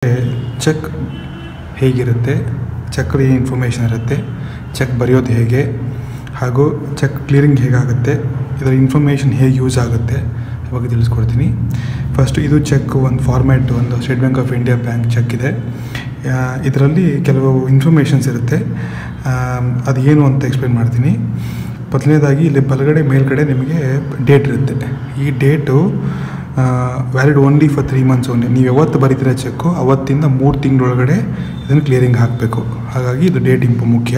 Check ಹೇಗಿರುತ್ತೆ, ಚೆಕ್ಕಲ್ಲಿ ಏನು information ಇರುತ್ತೆ, ಚೆಕ್ ಬರೆಯೋದು ಹೇಗೆ ಹಾಗೂ ಚೆಕ್ ಕ್ಲಿಯರಿಂಗ್ ಹೇಗಾಗುತ್ತೆ, ಇದರ ಇನ್ಫಾರ್ಮೇಷನ್ ಹೇಗೆ ಯೂಸ್ ಆಗುತ್ತೆ ಬಗ್ಗೆ ತಿಳಿಸ್ಕೊಡ್ತೀನಿ. ಫಸ್ಟು ಇದು ಚೆಕ್ ಒಂದು ಫಾರ್ಮ್ಯಾಟ್, ಒಂದು State Bank of India bank cheque ಇದೆ. ಇದರಲ್ಲಿ ಕೆಲವು ಇನ್ಫಾರ್ಮೇಷನ್ಸ್ ಇರುತ್ತೆ, ಅದು ಏನು ಅಂತ ಎಕ್ಸ್ಪ್ಲೇನ್ ಮಾಡ್ತೀನಿ. ಮೊದಲನೇದಾಗಿ ಇಲ್ಲಿ ಬಲಗಡೆ ಮೇಲ್ಗಡೆ ನಿಮಗೆ ಡೇಟ್ ಇರುತ್ತೆ. ಈ date valid only for 3 months only. ನೀವು ಯಾವತ್ತು ಬರೀತೀರ ಚೆಕ್ಕು ಅವತ್ತಿಂದ 3 ತಿಂಗಳೊಳಗಡೆ ಇದನ್ನು ಕ್ಲಿಯರಿಂಗ್ ಹಾಕಬೇಕು. ಹಾಗಾಗಿ ಇದು ಡೇಟ್ ಮುಖ್ಯ.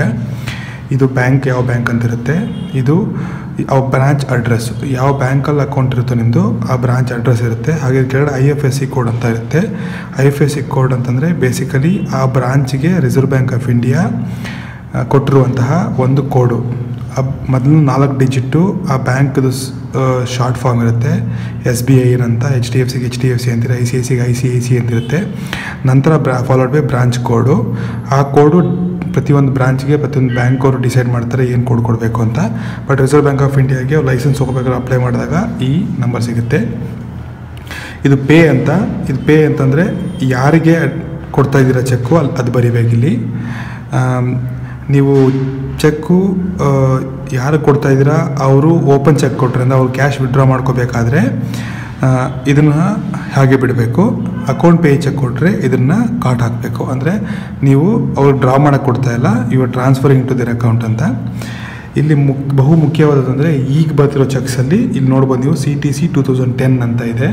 ಇದು ಬ್ಯಾಂಕ್, ಯಾವ ಬ್ಯಾಂಕ್ ಅಂತ ಇರುತ್ತೆ, ಇದು ಯಾವ ಬ್ರಾಂಚ್ ಅಡ್ರೆಸ್, ಯಾವ ಬ್ಯಾಂಕಲ್ಲಿ ಅಕೌಂಟ್ ಇರುತ್ತೋ ನಿಮ್ಮದು ಆ ಬ್ರಾಂಚ್ ಅಡ್ರೆಸ್ ಇರುತ್ತೆ. ಹಾಗೆ ಕೆಳಗಡೆ IFSC ಕೋಡ್ ಅಂತ ಇರುತ್ತೆ. IFSC ಕೋಡ್ ಅಂತಂದರೆ ಬೇಸಿಕಲಿ ಆ ಬ್ರಾಂಚಿಗೆ ರಿಸರ್ವ್ ಬ್ಯಾಂಕ್ ಆಫ್ ಇಂಡಿಯಾ ಕೊಟ್ಟಿರುವಂತಹ ಒಂದು ಕೋಡು. ಮೊದಲು 4 ಡಿಜಿಟ್ಟು ಆ ಬ್ಯಾಂಕ್ದು ಶಾರ್ಟ್ ಫಾರ್ಮ್ ಇರುತ್ತೆ. SBI ಏನಂತ, HDFCಗೆ HDFC ಅಂತಿರುತ್ತೆ, ICICಗೆ ICIC ಅಂತಿರುತ್ತೆ. ನಂತರ ಫಾಲೋಡ್ ಬೈ ಬ್ರಾಂಚ್ ಕೋಡು. ಆ ಕೋಡು ಪ್ರತಿಯೊಂದು ಬ್ರಾಂಚ್ಗೆ ಪ್ರತಿಯೊಂದು ಬ್ಯಾಂಕ್ ಅವರು ಡಿಸೈಡ್ ಮಾಡ್ತಾರೆ ಏನು ಕೋಡ್ ಕೊಡಬೇಕು ಅಂತ. ಬಟ್ ರಿಸರ್ವ್ ಬ್ಯಾಂಕ್ ಆಫ್ ಇಂಡಿಯಾಗೆ ಲೈಸೆನ್ಸ್ ಹೋಗಬೇಕಾದ್ರೆ ಅಪ್ಲೈ ಮಾಡಿದಾಗ ಈ ನಂಬರ್ ಸಿಗುತ್ತೆ. ಇದು ಪೇ ಅಂತ. ಇದು ಪೇ ಅಂತಂದರೆ ಯಾರಿಗೆ ಕೊಡ್ತಾ ಇದ್ದೀರಾ ಚೆಕ್ಕು ಅದು ಬರಿಬೇಕಿಲ್ಲಿ. ನೀವು ಚೆಕ್ಕು ಯಾರು ಕೊಡ್ತಾ ಇದ್ದೀರಾ ಅವರು ಓಪನ್ ಚೆಕ್ ಕೊಟ್ಟರೆ ಅಂದರೆ ಅವ್ರು ಕ್ಯಾಶ್ ವಿಡ್ರಾ ಮಾಡ್ಕೋಬೇಕಾದ್ರೆ ಇದನ್ನು ಹಾಗೆ ಬಿಡಬೇಕು. ಅಕೌಂಟ್ ಪೇ ಚೆಕ್ ಕೊಟ್ಟರೆ ಇದನ್ನು ಕಾಟ್ ಹಾಕಬೇಕು. ಅಂದರೆ ನೀವು ಅವ್ರು ಡ್ರಾ ಮಾಡೋಕ್ಕೆ ಕೊಡ್ತಾಯಿಲ್ಲ, ಇವರು ಟ್ರಾನ್ಸ್ಫರಿಂಗ್ ಟು ದಿರ್ ಅಕೌಂಟ್ ಅಂತ. ಇಲ್ಲಿ ಬಹು ಮುಖ್ಯವಾದದಂದರೆ ಈಗ ಬರ್ತಿರೋ ಚೆಕ್ಸಲ್ಲಿ ಇಲ್ಲಿ ನೋಡ್ಬೋದು ನೀವು CTC 2010 ಅಂತ ಇದೆ.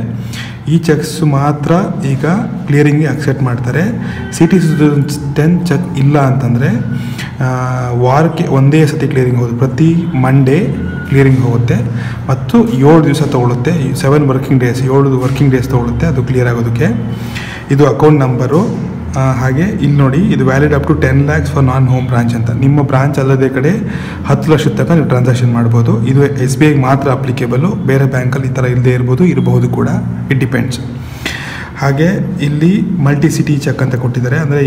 ಈ ಚೆಕ್ಸ್ ಮಾತ್ರ ಈಗ ಕ್ಲಿಯರಿಂಗ್ಗೆ ಅಕ್ಸೆಪ್ಟ್ ಮಾಡ್ತಾರೆ. CTC 2010 ಚೆಕ್ ಇಲ್ಲ ಅಂತಂದರೆ ವಾರಕ್ಕೆ ಒಂದೇ ಸತಿ ಕ್ಲಿಯರಿಂಗ್ ಹೋಗುತ್ತೆ. ಪ್ರತಿ ಮಂಡೇ ಕ್ಲಿಯರಿಂಗ್ ಹೋಗುತ್ತೆ ಮತ್ತು 7 ದಿವಸ ತೊಗೊಳುತ್ತೆ. 7 ವರ್ಕಿಂಗ್ ಡೇಸ್, 7 ವರ್ಕಿಂಗ್ ಡೇಸ್ ತೊಗೊಳುತ್ತೆ ಅದು ಕ್ಲಿಯರ್ ಆಗೋದಕ್ಕೆ. ಇದು ಅಕೌಂಟ್ ನಂಬರು. ಹಾಗೆ ಇಲ್ಲಿ ನೋಡಿ, ಇದು valid up to 10 lakhs for non home branch ಅಂತ. ನಿಮ್ಮ ಬ್ರಾಂಚ್ ಅಲ್ಲದೆ ಕಡೆ 10 ಲಕ್ಷದ ತನಕ ನೀವು ಟ್ರಾನ್ಸಾಕ್ಷನ್ ಮಾಡ್ಬೋದು. ಇದು SBI ಮಾತ್ರ ಅಪ್ಲಿಕೇಬಲು, ಬೇರೆ ಬ್ಯಾಂಕಲ್ಲಿ ಈ ಥರ ಇಲ್ಲದೆ ಇರಬಹುದು ಕೂಡ, ಇಟ್ ಡಿಪೆಂಡ್ಸ್. ಹಾಗೆ ಇಲ್ಲಿ ಮಲ್ಟಿ ಸಿಟಿ ಚೆಕ್ ಅಂತ ಕೊಟ್ಟಿದ್ದಾರೆ. ಅಂದರೆ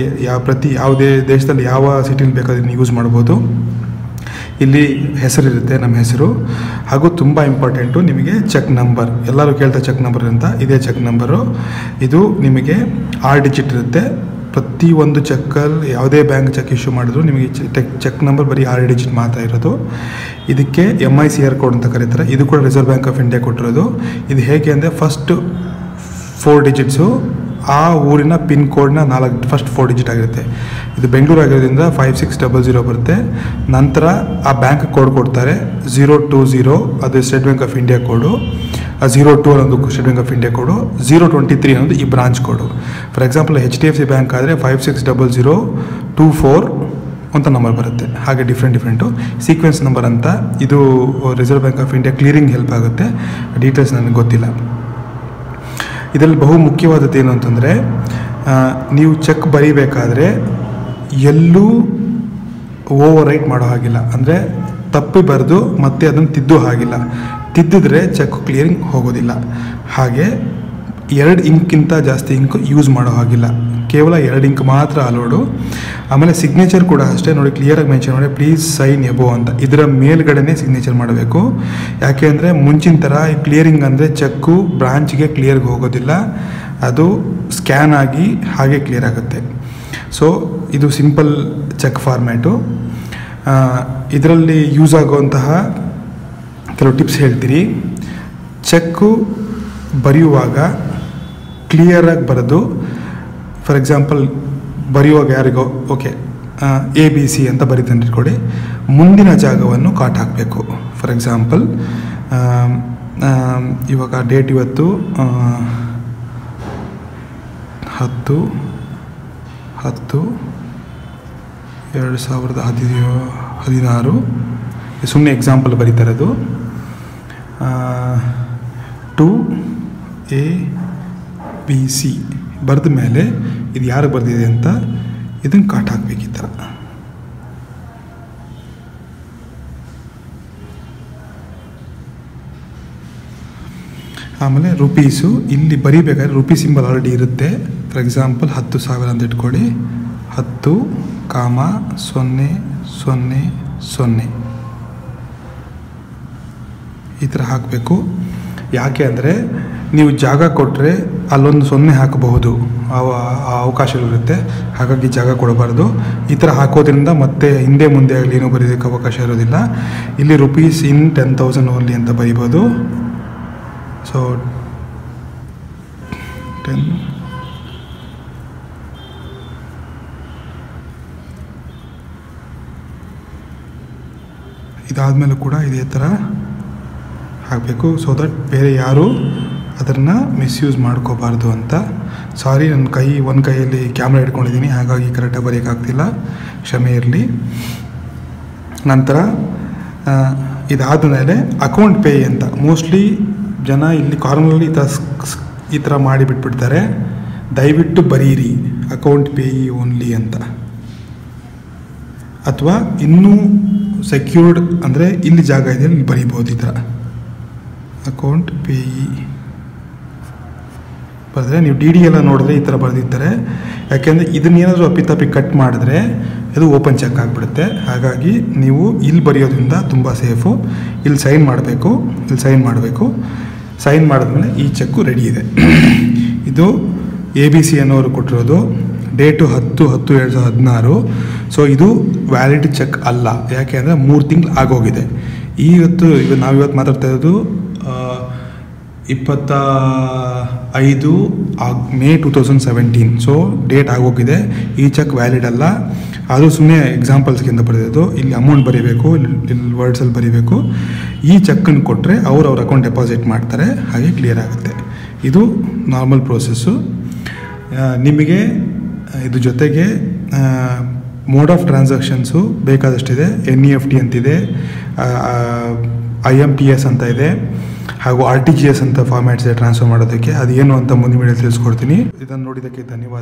ಯಾವುದೇ ದೇಶದಲ್ಲಿ ಯಾವ ಸಿಟಿಲಿ ಬೇಕಾದ್ರೆ ಯೂಸ್ ಮಾಡ್ಬೋದು. ಇಲ್ಲಿ ಹೆಸರಿರುತ್ತೆ, ನಮ್ಮ ಹೆಸರು. ಹಾಗೂ ತುಂಬ ಇಂಪಾರ್ಟೆಂಟು ನಿಮಗೆ ಚೆಕ್ ನಂಬರ್. ಎಲ್ಲರೂ ಕೇಳ್ತಾರೆ ಚೆಕ್ ನಂಬರ್ ಅಂತ. ಇದೇ ಚೆಕ್ ನಂಬರು. ಇದು ನಿಮಗೆ 6 ಡಿಜಿಟ್ ಇರುತ್ತೆ. ಪ್ರತಿಯೊಂದು ಚೆಕ್ಕಲ್ಲಿ ಯಾವುದೇ ಬ್ಯಾಂಕ್ ಚೆಕ್ ಇಶ್ಯೂ ಮಾಡಿದ್ರು ನಿಮಗೆ ಚೆಕ್ ನಂಬರ್ ಬರೀ 6 ಡಿಜಿಟ್ ಮಾತ್ರ ಇರೋದು. ಇದಕ್ಕೆ MICR ಕೋಡ್ ಅಂತ ಕರೀತಾರೆ. ಇದು ಕೂಡ ರಿಸರ್ವ್ ಬ್ಯಾಂಕ್ ಆಫ್ ಇಂಡಿಯಾ ಕೊಟ್ಟಿರೋದು. ಇದು ಹೇಗೆ ಅಂದರೆ ಫಸ್ಟ್ 4 ಡಿಜಿಟ್ಸು ಆ ಊರಿನ ಪಿನ್ ಕೋಡ್ನ ಫಸ್ಟ್ 4 ಡಿಜಿಟ್ ಆಗಿರುತ್ತೆ. ಇದು ಬೆಂಗಳೂರು ಆಗಿರೋದ್ರಿಂದ 5600 ಬರುತ್ತೆ. ನಂತರ ಆ ಬ್ಯಾಂಕ್ ಕೋಡ್ ಕೊಡ್ತಾರೆ 020, ಅದು ಸ್ಟೇಟ್ ಬ್ಯಾಂಕ್ ಆಫ್ ಇಂಡಿಯಾ ಕೋಡು. 02 ಅನ್ನೋದು ಸ್ಟೇಟ್ ಬ್ಯಾಂಕ್ ಆಫ್ ಇಂಡಿಯಾ ಕೋಡು. 023 ಅನ್ನೋದು ಈ branch code. For example HDFC bank ಆದರೆ 560024 ಅಂತ ನಂಬರ್ ಬರುತ್ತೆ. ಹಾಗೆ ಡಿಫ್ರೆಂಟು ಸೀಕ್ವೆನ್ಸ್ ನಂಬರ್ ಅಂತ. ಇದು reserve bank of India clearing help ಆಗುತ್ತೆ. ಡೀಟೇಲ್ಸ್ ನನಗೆ ಗೊತ್ತಿಲ್ಲ. ಇದರಲ್ಲಿ ಬಹು ಮುಖ್ಯವಾದದ್ದು ಏನು ಅಂತಂದರೆ, ನೀವು ಚೆಕ್ ಬರೀಬೇಕಾದ್ರೆ ಎಲ್ಲೂ ಓವರ್ ರೈಟ್ ಮಾಡೋ ಹಾಗಿಲ್ಲ. ಅಂದರೆ ತಪ್ಪಿ ಬರೆದು ಮತ್ತೆ ಅದನ್ನು ತಿದ್ದೋ ಹಾಗಿಲ್ಲ. ತಿದ್ದಿದ್ರೆ ಚೆಕ್ ಕ್ಲಿಯರಿಂಗ್ ಹೋಗೋದಿಲ್ಲ. ಹಾಗೆ 2 ಇಂಕ್ಕಿಂತ ಜಾಸ್ತಿ ಇಂಕ್ ಯೂಸ್ ಮಾಡೋ ಹಾಗಿಲ್ಲ. ಕೇವಲ 2 ಇಂಕ್ ಮಾತ್ರ ಅಲೋಡು. ಆಮೇಲೆ ಸಿಗ್ನೇಚರ್ ಕೂಡ ಅಷ್ಟೇ ನೋಡಿ, ಕ್ಲಿಯರಾಗಿ ಮೆನ್ಷನ್ ಮಾಡಿ ಪ್ಲೀಸ್ ಸೈನ್ ಎಬೋ ಅಂತ. ಇದರ ಮೇಲ್ಗಡೆನೇ ಸಿಗ್ನೇಚರ್ ಮಾಡಬೇಕು. ಯಾಕೆ ಅಂದರೆ ಮುಂಚಿನ ಥರ ಈ ಕ್ಲಿಯರಿಂಗ್ ಅಂದರೆ ಚೆಕ್ಕು ಬ್ರಾಂಚ್ಗೆ ಕ್ಲಿಯರ್ಗೆ ಹೋಗೋದಿಲ್ಲ, ಅದು ಸ್ಕ್ಯಾನ್ ಆಗಿ ಹಾಗೆ ಕ್ಲಿಯರ್ ಆಗುತ್ತೆ. ಸೊ ಇದು ಸಿಂಪಲ್ ಚೆಕ್ ಫಾರ್ಮ್ಯಾಟು. ಇದರಲ್ಲಿ ಯೂಸ್ ಆಗುವಂತಹ ಕೆಲವು ಟಿಪ್ಸ್ ಹೇಳ್ತೀರಿ. ಚೆಕ್ಕು ಬರೆಯುವಾಗ ಕ್ಲಿಯರಾಗಿ ಬರೆದು, ಫಾರ್ ಎಕ್ಸಾಂಪಲ್ ಬರೆಯುವಾಗ ಯಾರಿಗೋ ABC ಅಂತ ಬರೀತಾನೆ ಇಟ್ಕೊಡಿ, ಮುಂದಿನ ಜಾಗವನ್ನು ಕಾಟ್ ಹಾಕಬೇಕು. ಫಾರ್ ಎಕ್ಸಾಂಪಲ್ ಇವಾಗ ಡೇಟ್ ಇವತ್ತು 10/10/2016. ಸುಮ್ಮನೆ ಎಕ್ಸಾಂಪಲ್ ಬರೀತಾ ಇರೋದು. 2ABC ಬರೆದ ಮೇಲೆ ಇದು ಯಾರು ಬರೆದಿದೆ ಅಂತ ಇದನ್ನು ಕಾಟ್ ಹಾಕಬೇಕು ಈ ಥರ. ಆಮೇಲೆ ರುಪೀಸು ಇಲ್ಲಿ ಬರೀಬೇಕಾದ್ರೆ ರುಪೀ ಸಿಂಬಲ್ ಆಲ್ರೆಡಿ ಇರುತ್ತೆ. ಫಾರ್ ಎಕ್ಸಾಂಪಲ್ 10,000 ಅಂತ ಇಟ್ಕೊಳ್ಳಿ. 10,000 ಈ ಥರ ಹಾಕಬೇಕು. ಯಾಕೆ ಅಂದರೆ ನೀವು ಜಾಗ ಕೊಟ್ಟರೆ ಅಲ್ಲೊಂದು 0 ಹಾಕಬಹುದು, ಆ ಅವಕಾಶಗಳಿರುತ್ತೆ. ಹಾಗಾಗಿ ಜಾಗ ಕೊಡಬಾರ್ದು. ಈ ಥರ ಹಾಕೋದ್ರಿಂದ ಮತ್ತೆ ಹಿಂದೆ ಮುಂದೆ ಆಗಲಿ ಏನೂ ಬರೀಯೋಕ್ಕೆ ಅವಕಾಶ ಇರೋದಿಲ್ಲ. ಇಲ್ಲಿ ರುಪೀಸ್ ಇನ್ 10,000 ಓನ್ಲಿ ಅಂತ ಬರೀಬೋದು. ಸೊ 10 ಇದಾದಮೇಲೂ ಕೂಡ ಇದೇ ಥರ ಹಾಕಬೇಕು, ಸೊ ದಟ್ ಬೇರೆ ಯಾರು ಅದನ್ನು ಮಿಸ್ಯೂಸ್ ಮಾಡ್ಕೋಬಾರ್ದು ಅಂತ. ಸಾರಿ, ನನ್ನ ಒಂದು ಕೈಯಲ್ಲಿ ಕ್ಯಾಮ್ರಾ ಇಟ್ಕೊಂಡಿದ್ದೀನಿ, ಹಾಗಾಗಿ ಕರೆಕ್ಟಾಗಿ ಬರೆಯೋಕ್ಕಾಗ್ತಿಲ್ಲ, ಕ್ಷಮೆ ಇರಲಿ. ನಂತರ ಇದಾದ ಮೇಲೆ ಅಕೌಂಟ್ ಪೇ ಅಂತ ಮೋಸ್ಟ್ಲಿ ಜನ ಇಲ್ಲಿ ಕಾರ್ನರಲ್ಲಿ ಈ ಥರ ಮಾಡಿ ಬಿಟ್ಬಿಡ್ತಾರೆ. ದಯವಿಟ್ಟು ಬರೀರಿ ಅಕೌಂಟ್ ಪೇಯಿ ಓನ್ಲಿ ಅಂತ. ಅಥವಾ ಇನ್ನೂ ಸೆಕ್ಯೂರ್ಡ್ ಅಂದರೆ ಇಲ್ಲಿ ಜಾಗ ಇದೆ, ಇಲ್ಲಿ ಬರೀಬೋದು ಈ ಥರ ಅಕೌಂಟ್ ಪೇಯಿ ಬರೆದ್ರೆ. ನೀವು ಡಿ ಎಲ್ಲ ನೋಡಿದ್ರೆ ಈ ಥರ ಬರೆದಿರ್ತಾರೆ. ಯಾಕೆಂದರೆ ಇದನ್ನೇನಾದರೂ ಅಪ್ಪಿತಪ್ಪಿ ಕಟ್ ಮಾಡಿದ್ರೆ ಇದು ಓಪನ್ ಚೆಕ್ ಆಗಿಬಿಡುತ್ತೆ. ಹಾಗಾಗಿ ನೀವು ಇಲ್ಲಿ ಬರೆಯೋದ್ರಿಂದ ತುಂಬ ಸೇಫು. ಇಲ್ಲಿ ಸೈನ್ ಮಾಡಬೇಕು. ಸೈನ್ ಮಾಡಿದ್ಮೇಲೆ ಈ ಚೆಕ್ಕು ರೆಡಿ ಇದೆ. ಇದು ABC ಅನ್ನೋರು ಕೊಟ್ಟಿರೋದು, ಡೇಟು 10/10/2016. ಸೊ ಇದು ವ್ಯಾಲಿಡ್ ಚೆಕ್ ಅಲ್ಲ, ಯಾಕೆ ಅಂದರೆ 3 ತಿಂಗಳು ಆಗೋಗಿದೆ. ನಾವಿವತ್ತು ಮಾತಾಡ್ತಾ ಇರೋದು 25 ಮೇ 2017. ಸೊ ಡೇಟ್ ಆಗೋಗಿದೆ. ಈ ಚೆಕ್ ವ್ಯಾಲಿಡ್ ಅಲ್ಲ. ಅದು ಸುಮ್ಮನೆ ಎಕ್ಸಾಂಪಲ್ಸ್ಗಿಂತ ಬರೆಯೋದು. ಇಲ್ಲಿ ಅಮೌಂಟ್ ಬರೀಬೇಕು, ಇಲ್ಲಿ ವರ್ಡ್ಸಲ್ಲಿ ಬರೀಬೇಕು. ಈ ಚೆಕ್ಕನ್ನು ಕೊಟ್ಟರೆ ಅವ್ರ ಅಕೌಂಟ್ ಡೆಪಾಸಿಟ್ ಮಾಡ್ತಾರೆ, ಹಾಗೆ ಕ್ಲಿಯರ್ ಆಗುತ್ತೆ. ಇದು ನಾರ್ಮಲ್ ಪ್ರೋಸೆಸ್ಸು. ನಿಮಗೆ ಇದ್ರ ಜೊತೆಗೆ ಮೋಡ್ ಆಫ್ ಟ್ರಾನ್ಸಾಕ್ಷನ್ಸು ಬೇಕಾದಷ್ಟಿದೆ. NEFT ಅಂತಿದೆ, IMPS ಅಂತ ಇದೆ, ಹಾಗೂ RTGS ಅಂತ ಫಾರ್ಮ್ಯಾಟ್ಸ್ ಇದೆ ಟ್ರಾನ್ಸ್ಫರ್ ಮಾಡೋದಕ್ಕೆ. ಅದೇನು ಅಂತ ಮುಂದಿನ ವಿಡಿಯೋ ತಿಳಿಸ್ಕೊಡ್ತೀನಿ. ಇದನ್ನು ನೋಡಿದ್ದಕ್ಕೆ ಧನ್ಯವಾದ.